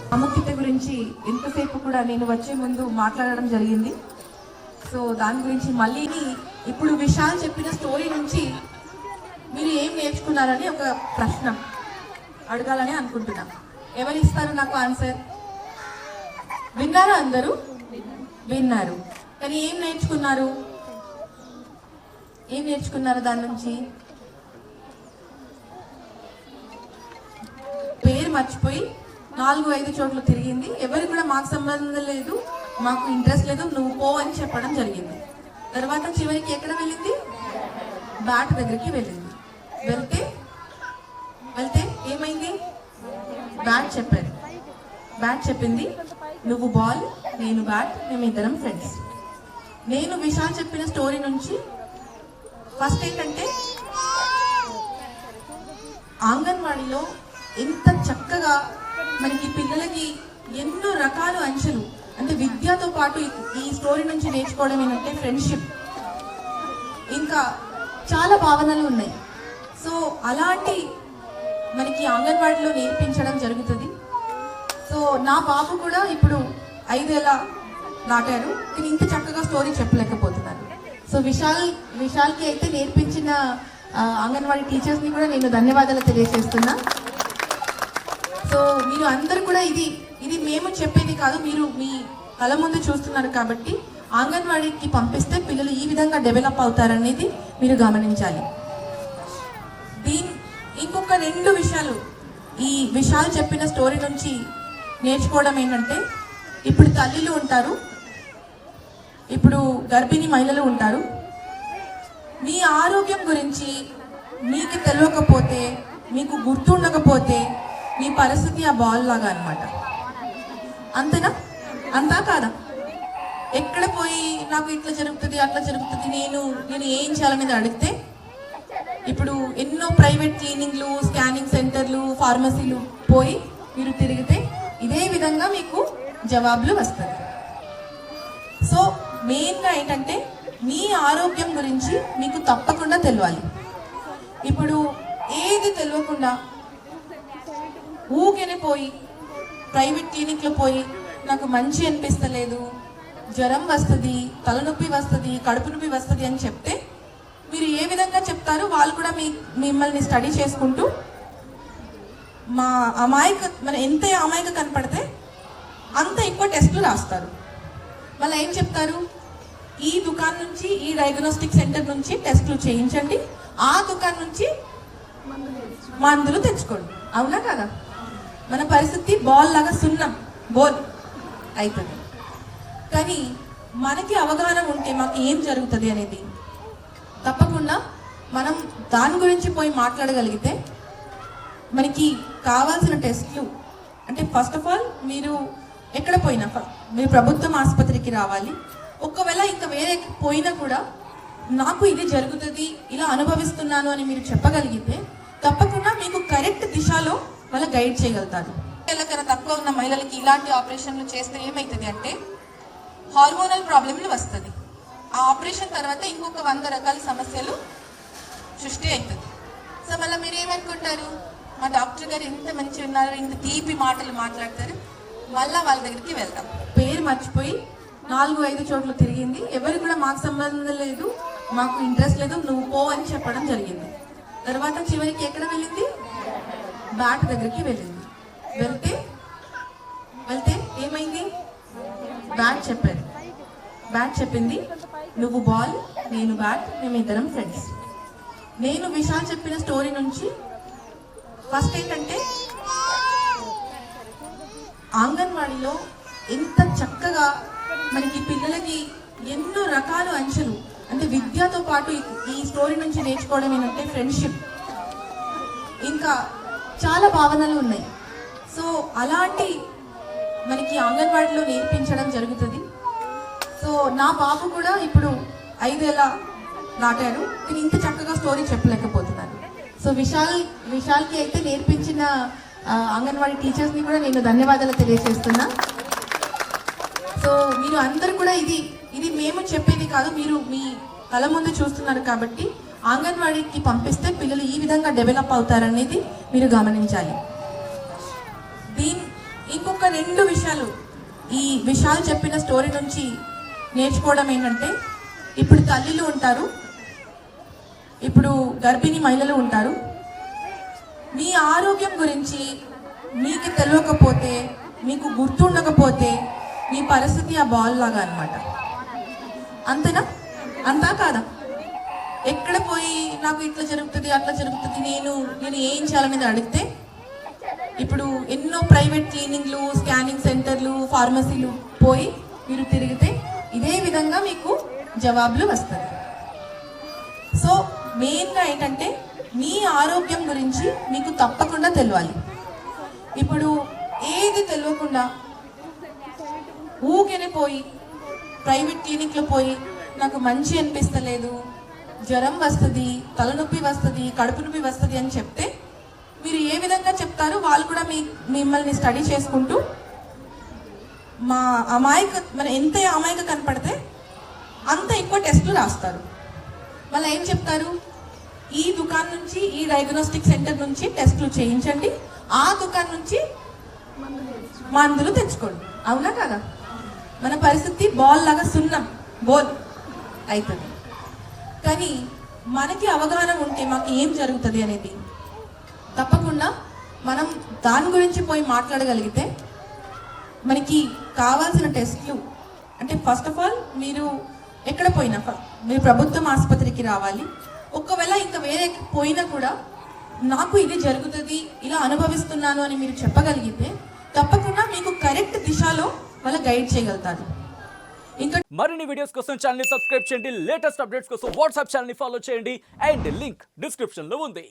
ప్రాముఖ్యత గురించి ఇంతసేపు కూడా నేను వచ్చే ముందు మాట్లాడడం జరిగింది. సో దాని గురించి మళ్ళీ ఇప్పుడు విశాల్ చెప్పిన స్టోరీ నుంచి మీరు ఏం నేర్చుకున్నారని ఒక ప్రశ్న అడగాలని అనుకుంటున్నా. ఎవరు ఇస్తారు నాకు ఆన్సర్? విన్నారా? అందరూ విన్నారు. కానీ ఏం నేర్చుకున్నారు? ఏం నేర్చుకున్నారు దాని నుంచి? పేరు మర్చిపోయి 4-5 చోట్ల తిరిగింది. ఎవరు కూడా మాకు సంబంధం లేదు, మాకు ఇంట్రెస్ట్ లేదు, నువ్వు పో అని చెప్పడం జరిగింది. తర్వాత చివరికి ఎక్కడ వెళ్ళింది? బ్యాట్ దగ్గరికి వెళ్ళింది. వెళ్తే ఏమైంది? బ్యాట్ చెప్పారు. బ్యాట్ చెప్పింది నువ్వు బాల్, నేను బ్యాట్, మేమిద్దరం ఫ్రెండ్స్. నేను విశాల్ చెప్పిన స్టోరీ నుంచి ఫస్ట్ ఏంటంటే ఆంగన్వాడీలో ఎంత చక్కగా మనకి పిల్లలకి ఎన్నో రకాల అంశాలు, అంటే విద్యతో పాటు ఈ స్టోరీ నుంచి నేర్చుకోవడం ఏంటంటే ఫ్రెండ్షిప్, ఇంకా చాలా భావనలు ఉన్నాయి. సో అలాంటి మనకి అంగన్వాడీలో నేర్పించడం జరుగుతుంది. సో నా బాబు కూడా ఇప్పుడు 5 ఏళ్ళ దాటారు, కానీ ఇంత చక్కగా స్టోరీ చెప్పలేకపోతున్నారు. సో విశాల్కి అయితే నేర్పించిన అంగన్వాడీ టీచర్స్ని కూడా నేను ధన్యవాదాలు తెలియజేస్తున్నా. సో మీరు అందరు కూడా ఇది మేము చెప్పేది కాదు, మీరు మీ కళ్ళ ముందు చూస్తున్నారు కాబట్టి అంగన్వాడీకి పంపిస్తే పిల్లలు ఈ విధంగా డెవలప్ అవుతారనేది మీరు గమనించాలి. ఇంకొక 2 విషయాలు ఈ విశాల్ చెప్పిన స్టోరీ నుంచి నేర్చుకోవడం ఏంటంటే, ఇప్పుడు తల్లులు ఉంటారు, ఇప్పుడు గర్భిణీ మహిళలు ఉంటారు. మీ ఆరోగ్యం గురించి మీకు తెలియకపోతే, మీకు గుర్తుండకపోతే మీ పరిస్థితి ఆ బాల్ లాగా అనమాట. అంతేనా? అంతా కాదా? ఎక్కడ పోయి నాకు ఇట్లా జరుగుతుంది అట్లా జరుగుతుంది, నేను ఏం చేయాలనేది అడిగితే, ఇప్పుడు ఎన్నో ప్రైవేట్ క్లినిక్లు, స్కానింగ్ సెంటర్లు, ఫార్మసీలు పోయి మీరు తిరిగితే ఇదే విధంగా మీకు జవాబులు వస్తాయి. సో మెయిన్గా ఏంటంటే మీ ఆరోగ్యం గురించి మీకు తప్పకుండా తెలియాలి. ఇప్పుడు ఏది తెలియకుండా ఊరికేనే పోయి ప్రైవేట్ క్లినిక్లో పోయి నాకు మంచి అనిపిస్తలేదు, జ్వరం వస్తుంది, తలనొప్పి వస్తుంది, కడుపు నొప్పి వస్తుంది అని చెప్తే మీరు ఏ విధంగా చెప్తారు? వాళ్ళు కూడా మిమ్మల్ని స్టడీ చేసుకుంటూ మన ఎంత అమాయక కనపడితే అంత ఎక్కువ టెస్టులు రాస్తారు. మళ్ళీ ఏం చెప్తారు? ఈ దుకాణం నుంచి, ఈ డయాగ్నోస్టిక్ సెంటర్ నుంచి టెస్టులు చేయించండి, ఆ దుకాణం నుంచి మందులు తెచ్చుకోండి. అవునా కదా? మన పరిస్థితి బాల్ లాగా సున్నం బోల్ అవుతుంది. కానీ మనకి అవగాహన ఉంటే మాకు ఏం జరుగుతుంది అనేది తప్పకుండా మనం దాని గురించి పోయి మాట్లాడగలిగితే మనకి కావాల్సిన టెస్ట్లు, అంటే ఫస్ట్ ఆఫ్ ఆల్ మీరు ఎక్కడ పోయినా మీరు ప్రభుత్వం ఆసుపత్రికి రావాలి. ఒకవేళ ఇంకా వేరే పోయినా కూడా నాకు ఇది జరుగుతుంది, ఇలా అనుభవిస్తున్నాను అని మీరు చెప్పగలిగితే తప్పకుండా మీకు కరెక్ట్ దిశలో వాళ్ళ గైడ్ చేయగలుగుతారు. కన్నా తక్కువ ఉన్న మహిళలకి ఇలాంటి ఆపరేషన్లు చేస్తే ఏమవుతుంది అంటే హార్మోనల్ ప్రాబ్లంలు వస్తుంది. ఆ ఆపరేషన్ తర్వాత ఇంకొక 100 రకాల సమస్యలు సృష్టి అవుతుంది. సో మళ్ళీ మీరు ఏమనుకుంటారు? మా డాక్టర్ గారు ఇంత మంచి ఉన్నారు, ఇంత తీపి మాటలు మాట్లాడతారు, మళ్ళీ వాళ్ళ దగ్గరికి వెళ్తాం. పేరు మర్చిపోయి 4-5 చోట్ల తిరిగింది. ఎవరు కూడా మాకు సంబంధం లేదు, మాకు ఇంట్రెస్ట్ లేదు, నువ్వు పో అని చెప్పడం జరిగింది. తర్వాత చివరికి ఎక్కడ వెళ్ళింది? బ్యాట్ దగ్గరికి వెళ్ళింది. వెళ్తే ఏమైంది? బ్యాట్ చెప్పారు. బ్యాట్ చెప్పింది నువ్వు బాల్, నేను బ్యాట్, మేమిద్దరం ఫ్రెండ్స్. నేను విశాల్ చెప్పిన స్టోరీ నుంచి ఫస్ట్ ఏంటంటే అంగన్వాడీలో ఎంత చక్కగా మనకి పిల్లలకి ఎన్నో రకాల అంశాలు, అంటే విద్యతో పాటు ఈ స్టోరీ నుంచి నేర్చుకోవడం ఏంటంటే ఫ్రెండ్షిప్, ఇంకా చాలా భావనలు ఉన్నాయి. సో అలాంటి మనకి అంగన్వాడీలో నేర్పించడం జరుగుతుంది. సో నా బాబు కూడా ఇప్పుడు 5 ఏళ్ళ దాటారు, కానీ ఇంత చక్కగా స్టోరీ చెప్పలేకపోతున్నారు. సో విశాల్కి అయితే నేర్పించిన అంగన్వాడీ టీచర్స్ని కూడా నేను ధన్యవాదాలు తెలియజేస్తున్నా. సో మీరు అందరు కూడా ఇది మేము చెప్పేది కాదు, మీరు మీ కళ్ళ ముందు చూస్తున్నారు కాబట్టి అంగన్వాడీకి పంపిస్తే పిల్లలు ఈ విధంగా డెవలప్ అవుతారనేది మీరు గమనించాలి. ఇంకొక 2 విషయాలు ఈ విషయాలు చెప్పిన స్టోరీ నుంచి నేర్చుకోవడం ఏంటంటే, ఇప్పుడు తల్లిలు ఉంటారు, ఇప్పుడు గర్భిణీ మహిళలు ఉంటారు. మీ ఆరోగ్యం గురించి మీకు తెలియకపోతే, మీకు గుర్తుండకపోతే మీ పరిస్థితి ఆ బాల్ లాగా అనమాట. అంతేనా? అంతా కాదా? ఎక్కడ పోయి నాకు ఇట్లా జరుగుతుంది అట్లా జరుగుతుంది, నేను ఏం చేయాలనేది అడిగితే, ఇప్పుడు ఎన్నో ప్రైవేట్ క్లీనింగ్లు, స్కానింగ్ సెంటర్లు, ఫార్మసీలు పోయి మీరు తిరిగితే ఇదే విధంగా మీకు జవాబులు వస్తాయి. సో మెయిన్గా ఏంటంటే, మీ ఆరోగ్యం గురించి మీకు తప్పకుండా తెలియాలి. ఇప్పుడు ఏది తెలియకుండా ఊరికేనే పోయి ప్రైవేట్ క్లినిక్లో పోయి నాకు మంచి అనిపిస్తలేదు, జ్వరం వస్తుంది, తలనొప్పి వస్తుంది, కడుపు నొప్పి వస్తుంది అని చెప్తే మీరు ఏ విధంగా చెప్తారు? వాళ్ళు కూడా మిమ్మల్ని స్టడీ చేసుకుంటూ మన ఎంత అమాయక కనపడితే అంత ఎక్కువ టెస్టులు రాస్తారు. మళ్ళీ ఏం చెప్తారు? ఈ దుకాణం నుంచి, ఈ డయాగ్నోస్టిక్ సెంటర్ నుంచి టెస్టులు చేయించండి, ఆ దుకాణం నుంచి మందులు తెచ్చుకోండి. అవునా కదా? మన పరిస్థితి బాల్ లాగా సున్నం గోల్ అవుతుంది. కానీ మనకి అవగాహన ఉంటే మాకు ఏం జరుగుతుంది అనేది తప్పకుండా మనం దాని గురించి పోయి మాట్లాడగలిగితే మనకి కావాల్సిన టెస్ట్లు అంటే, ఫస్ట్ ఆఫ్ ఆల్ మీరు ఎక్కడ పోయినా మీరు ప్రభుత్వం ఆసుపత్రికి రావాలి. ఒకవేళ ఇంకా వేరే పోయినా కూడా నాకు ఇది జరుగుతుంది, ఇలా అనుభవిస్తున్నాను అని మీరు చెప్పగలిగితే తప్పకుండా మీకు కరెక్ట్ దిశలో వాళ్ళు గైడ్ చేయగలుగుతారు. ఇంకా మరిన్ని వీడియోస్ కోసం ఛానల్ ని సబ్స్క్రైబ్ చేయండి, లేటెస్ట్ అప్డేట్స్ కోసం వాట్సాప్ ఛానల్ ని ఫాలో చేయండి, అండ్ లింక్ డిస్క్రిప్షన్ లో ఉంది.